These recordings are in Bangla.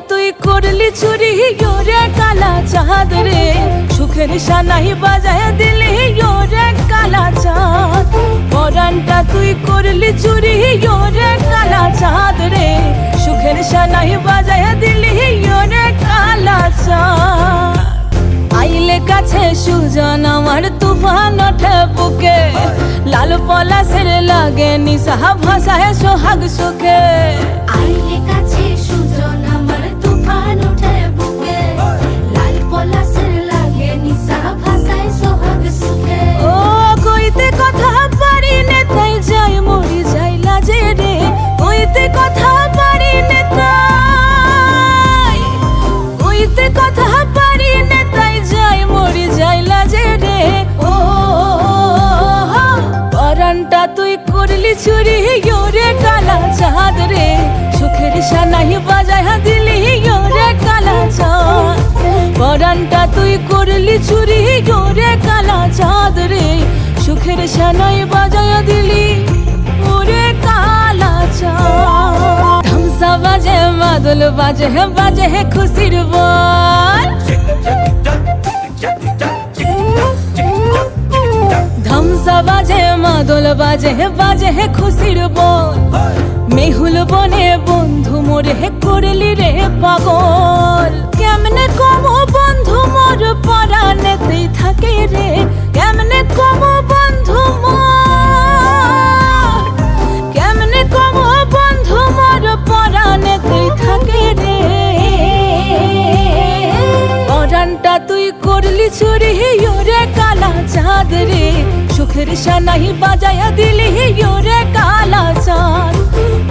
তুই করলি চুরি ওরে কালা চাঁদ রে, সুখের সানাই বাজায় দিলি ওরে কালা চাঁদ। পরানটা তুই করলি চুরি ওরে কালা চাঁদ রে, সুখের সানাই বাজায় দিলি ওরে কালা চাঁদ। আইলে কাছে সুজন আমার তুফান ওঠে বুকে, লাল পলাশের লাগে নিশা ভাষায় সোহাগ সুখে। আইলে কাছে সুজন আমার তুফান ওঠে বুকে, লাল পলাশের লাগে নিশা ভাষায় সোহাগ সুখে। ও কইতে কথা পারি নে তাই যাই মরি যাই লাজে রে, কইতে কথা পারি নে তাই, কইতে কথা পারি নে তাই যাই মরি যাই লাজে রে। ও পরানটা তুই করলি চুরি ওরে কালা চাঁদ রে, সুখের সানাই বাজায় দিলি ওরে কালা চাঁদ। পরানটা তুই করলি চুরি ওরে কালা চাঁদ রে, সুখের সানাই বাজায় দিলি ওরে কালা চাঁদ। ধামসা বাজে মাদল বাজে বাজে খুশির বল, ধামসা বাজে মাদল বাজে বাজে খুশির বল। মেহুল বনে বন্ধু মোরে করলি রে পাগল, কেমনে কম বন্ধু মোর পরানেতেই থাকে রে, কেমনে কম বন্ধু মোর, কেমনে কম বন্ধু মোর পরানেতেই থাকে রে। পরানটা তুই করলি চুরি ওরে কালা চাঁদ রে, সুখের সানাই বাজায়া দিলি ওরে কালা চাঁদ।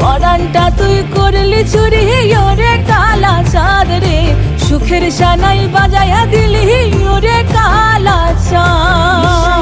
পরানটা তুই করলি চুরি ওরে কালা চাঁদ রে, সুখের সানাই বাজায়া দিলি ওরে কালা চাঁদ।